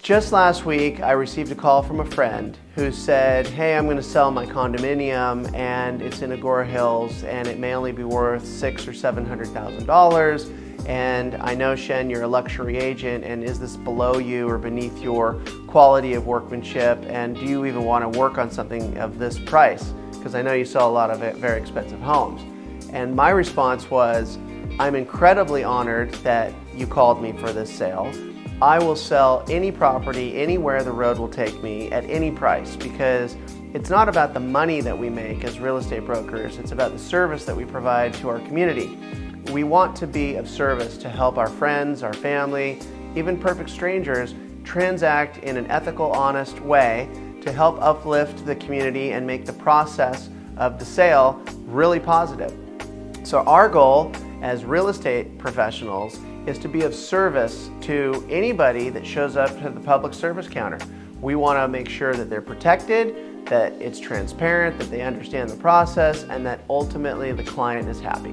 Just last week, I received a call from a friend who said, hey, I'm going to sell my condominium and it's in Agora Hills and it may only be worth $600,000 or $700,000. And I know, Shen, you're a luxury agent, and is this below you or beneath your quality of workmanship? And do you even want to work on something of this price? Because I know you sell a lot of very expensive homes. And my response was, I'm incredibly honored that you called me for this sale. I will sell any property anywhere the road will take me at any price, because it's not about the money that we make as real estate brokers, it's about the service that we provide to our community. We want to be of service to help our friends, our family, even perfect strangers transact in an ethical, honest way to help uplift the community and make the process of the sale really positive. So our goal as real estate professionals is to be of service to anybody that shows up to the public service counter. We want to make sure that they're protected, that it's transparent, that they understand the process, and that ultimately the client is happy.